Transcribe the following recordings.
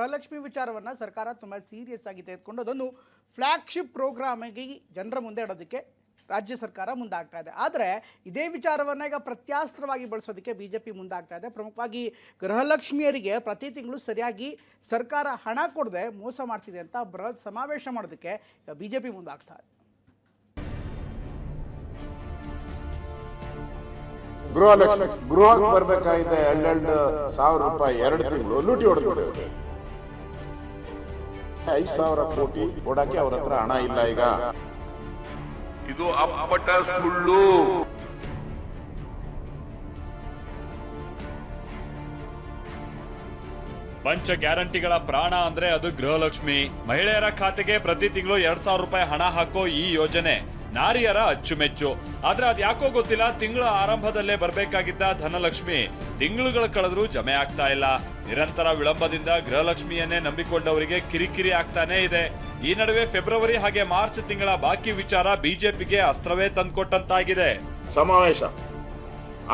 ಗೃಹಲಕ್ಷ್ಮಿ ವಿಚಾರವನ್ನು ಸರ್ಕಾರ ತುಂಬ ಸೀರಿಯಸ್ ಆಗಿ ತೆಗೆದುಕೊಂಡು ಅದನ್ನು ಫ್ಲ್ಯಾಗ್ಶಿಪ್ ಪ್ರೋಗ್ರಾಮ್ ಆಗಿ ಜನರ ಮುಂದೆ ಇಡೋದಕ್ಕೆ ರಾಜ್ಯ ಸರ್ಕಾರ ಮುಂದಾಗ್ತಾ ಇದೆ. ಆದರೆ ಇದೇ ವಿಚಾರವನ್ನು ಈಗ ಪ್ರತ್ಯಾಸ್ತ್ರವಾಗಿ ಬಳಸೋದಕ್ಕೆ BJP ಮುಂದಾಗ್ತಾ ಇದೆ. ಪ್ರಮುಖವಾಗಿ ಗೃಹಲಕ್ಷ್ಮಿಯರಿಗೆ ಪ್ರತಿ ತಿಂಗಳು ಸರಿಯಾಗಿ ಸರ್ಕಾರ ಹಣ ಕೊಡದೆ ಮೋಸ ಮಾಡ್ತಿದೆ ಅಂತ ಬೃಹತ್ ಸಮಾವೇಶ ಮಾಡೋದಕ್ಕೆ BJP ಮುಂದಾಗ್ತಾ ಇದೆ. ಗೃಹಕ್ಕೆ ಬರಬೇಕಾಗಿದೆ 2,000 ರೂಪಾಯಿ 2 ತಿಂಗಳು ಲೂಟಿ ಹೊಡೆದ್ಬಿಟ್ಟು 5,000 ಕೋಟಿ ಕೊಡಕ್ಕೆ ಅವ್ರ ಹತ್ರ ಹಣ ಇಲ್ಲ. ಈಗ ಇದು ಅಪ್ಪಟ ಸುಳ್ಳು. ಪಂಚ ಗ್ಯಾರಂಟಿಗಳ ಪ್ರಾಣ ಅಂದ್ರೆ ಅದು ಗೃಹಲಕ್ಷ್ಮಿ. ಮಹಿಳೆಯರ ಖಾತೆಗೆ ಪ್ರತಿ ತಿಂಗಳು 2,000 ರೂಪಾಯಿ ಹಣ ಹಾಕೋ ಈ ಯೋಜನೆ ನಾರಿಯರ ಅಚ್ಚುಮೆಚ್ಚು. ಆದ್ರೆ ಅದ್ ಯಾಕೋ ಗೊತ್ತಿಲ್ಲ, ತಿಂಗಳ ಆರಂಭದಲ್ಲೇ ಬರ್ಬೇಕಾಗಿದ್ದ ಧನಲಕ್ಷ್ಮಿ ತಿಂಗಳುಗಳು ಕಳೆದ್ರೂ ಜಮೆ ಆಗ್ತಾ ಇಲ್ಲ. ನಿರಂತರ ವಿಳಂಬದಿಂದ ಗೃಹಲಕ್ಷ್ಮಿಯನ್ನೇ ನಂಬಿಕೊಂಡವರಿಗೆ ಕಿರಿಕಿರಿ ಆಗ್ತಾನೆ ಇದೆ. ಈ ನಡುವೆ ಫೆಬ್ರವರಿ ಹಾಗೆ ಮಾರ್ಚ್ ತಿಂಗಳ ಬಾಕಿ ವಿಚಾರ BJPಗೆ ಅಸ್ತ್ರವೇ ತಂದ್ಕೊಟ್ಟಂತಾಗಿದೆ. ಸಮಾವೇಶ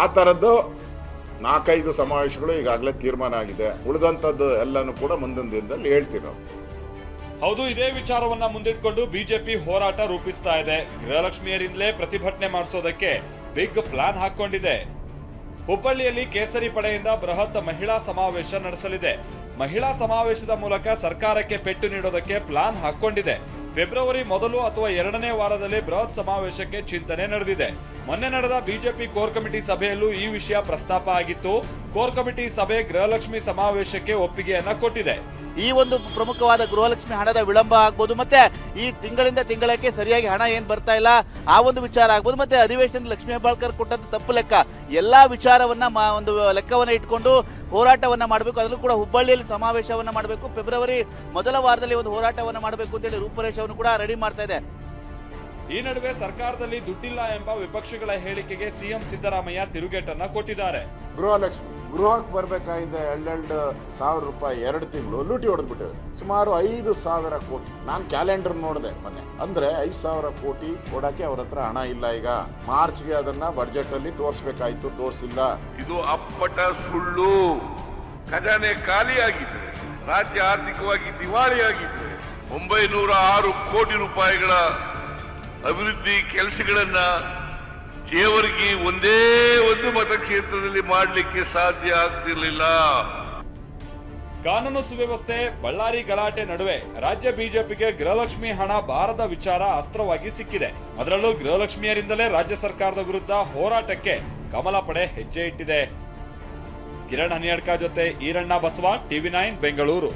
ಆ ತರದ್ದು 4-5 ಸಮಾವೇಶಗಳು ಈಗಾಗಲೇ ತೀರ್ಮಾನ ಆಗಿದೆ. ಉಳಿದಂತದ್ದು ಎಲ್ಲಾನು ಕೂಡ ಮುಂದಿನ ದಿನದಲ್ಲಿ ಹೇಳ್ತೀವಿ ನಾವು. ಹೌದು, ಇದೇ ವಿಚಾರವನ್ನ ಮುಂದಿಟ್ಕೊಂಡು BJP ಹೋರಾಟ ರೂಪಿಸ್ತಾ ಇದೆ. ಗೃಹಲಕ್ಷ್ಮಿಯರಿಂದಲೇ ಪ್ರತಿಭಟನೆ ಮಾಡಿಸೋದಕ್ಕೆ ಬಿಗ್ ಪ್ಲಾನ್ ಹಾಕೊಂಡಿದೆ. ಹುಬ್ಬಳ್ಳಿಯಲ್ಲಿ ಕೇಸರಿ ಪಡೆಯಿಂದ ಬೃಹತ್ ಮಹಿಳಾ ಸಮಾವೇಶ ನಡೆಸಲಿದೆ. ಮಹಿಳಾ ಸಮಾವೇಶದ ಮೂಲಕ ಸರ್ಕಾರಕ್ಕೆ ಪೆಟ್ಟು ನೀಡೋದಕ್ಕೆ ಪ್ಲಾನ್ ಹಾಕೊಂಡಿದೆ. ಫೆಬ್ರವರಿ ಮೊದಲು ಅಥವಾ 2ನೇ ವಾರದಲ್ಲಿ ಬೃಹತ್ ಸಮಾವೇಶಕ್ಕೆ ಚಿಂತನೆ ನಡೆದಿದೆ. ಮೊನ್ನೆ ನಡೆದ BJP ಕೋರ್ ಕಮಿಟಿ ಸಭೆಯಲ್ಲೂ ಈ ವಿಷಯ ಪ್ರಸ್ತಾಪ ಆಗಿತ್ತು. ಕೋರ್ ಕಮಿಟಿ ಸಭೆ ಗೃಹಲಕ್ಷ್ಮಿ ಸಮಾವೇಶಕ್ಕೆ ಒಪ್ಪಿಗೆಯನ್ನ ಕೊಟ್ಟಿದೆ. ಈ ಒಂದು ಪ್ರಮುಖವಾದ ಗೃಹಲಕ್ಷ್ಮಿ ಹಣದ ವಿಳಂಬ ಆಗ್ಬೋದು, ಮತ್ತೆ ಈ ತಿಂಗಳಿಂದ ತಿಂಗಳಕ್ಕೆ ಸರಿಯಾಗಿ ಹಣ ಏನ್ ಬರ್ತಾ ಇಲ್ಲ ಆ ಒಂದು ವಿಚಾರ ಆಗ್ಬೋದು, ಮತ್ತೆ ಅಧಿವೇಶನದ ಲಕ್ಷ್ಮೀ ಹೆಬ್ಬಾಳ್ಕರ್ ಕೊಟ್ಟಂತ ತಪ್ಪು ಲೆಕ್ಕ ಎಲ್ಲಾ ವಿಚಾರವನ್ನ ಒಂದು ಲೆಕ್ಕವನ್ನ ಇಟ್ಕೊಂಡು ಹೋರಾಟವನ್ನ ಮಾಡಬೇಕು. ಅದನ್ನು ಕೂಡ ಹುಬ್ಬಳ್ಳಿಯಲ್ಲಿ ಸಮಾವೇಶವನ್ನ ಮಾಡಬೇಕು. ಫೆಬ್ರವರಿ ಮೊದಲ ವಾರದಲ್ಲಿ ಒಂದು ಹೋರಾಟವನ್ನ ಮಾಡಬೇಕು ಅಂತೇಳಿ ರೂಪುರೇಷವನ್ನು ಕೂಡ ರೆಡಿ ಮಾಡ್ತಾ ಇದೆ. ಈ ನಡುವೆ ಸರ್ಕಾರದಲ್ಲಿ ದುಡ್ಡಿಲ್ಲ ಎಂಬ ವಿಪಕ್ಷಗಳ ಹೇಳಿಕೆಗೆ CM ಸಿದ್ದರಾಮಯ್ಯ ತಿರುಗೇಟನ್ನ ಕೊಟ್ಟಿದ್ದಾರೆ. ಗೃಹಕ್ಕೆ ಬರಬೇಕಾಗಿದೆ 2,000 ರೂಪಾಯಿ 2 ತಿಂಗಳು ಲೂಟಿ ಹೊಡೆದ್ಬಿಟ್ಟು ಸುಮಾರು 5,000 ಕೋಟಿ. ನಾನು ಕ್ಯಾಲೆಂಡರ್ ನೋಡಿದೆ ಮೊನ್ನೆ. ಅಂದ್ರೆ 5,000 ಕೋಟಿ ಕೊಡಕ್ಕೆ ಅವ್ರ ಹತ್ರ ಹಣ ಇಲ್ಲ. ಈಗ ಮಾರ್ಚ್ಗೆ ಅದನ್ನ ಬಡ್ಜೆಟ್ ಅಲ್ಲಿ ತೋರಿಸಬೇಕಾಯ್ತು, ತೋರಿಸಿಲ್ಲ. ಇದು ಅಪ್ಪಟ ಸುಳ್ಳು. ಖಜಾನೆ ಖಾಲಿಯಾಗಿದೆ, ರಾಜ್ಯ ಆರ್ಥಿಕವಾಗಿ ದಿವಾಳಿಯಾಗಿದೆ. 906 ಕೋಟಿ ರೂಪಾಯಿಗಳ ಅಭಿವೃದ್ಧಿ ಕೆಲಸಗಳನ್ನ ಜೇವರ್ಗಿ ಒಂದೇ ಒಂದು ಮತಕ್ಷೇತ್ರದಲ್ಲಿ ಮಾಡಲಿಕ್ಕೆ ಸಾಧ್ಯ ಆಗ್ತಿರ್ಲಿಲ್ಲ. ಕಾನೂನು ಸುವ್ಯವಸ್ಥೆ, ಬಳ್ಳಾರಿ ಗಲಾಟೆ ನಡುವೆ ರಾಜ್ಯ BJPಗೆ ಗೃಹಲಕ್ಷ್ಮಿ ಹಣ ಬಾರದ ವಿಚಾರ ಅಸ್ತ್ರವಾಗಿ ಸಿಕ್ಕಿದೆ. ಅದರಲ್ಲೂ ಗೃಹಲಕ್ಷ್ಮಿಯರಿಂದಲೇ ರಾಜ್ಯ ಸರ್ಕಾರದ ವಿರುದ್ಧ ಹೋರಾಟಕ್ಕೆ ಕಮಲ ಪಡೆ ಹೆಜ್ಜೆ ಇಟ್ಟಿದೆ. ಕಿರಣ್ ಹನಿಯಡ್ಕ ಜೊತೆ ಈರಣ್ಣ ಬಸವ, TV9 ಬೆಂಗಳೂರು.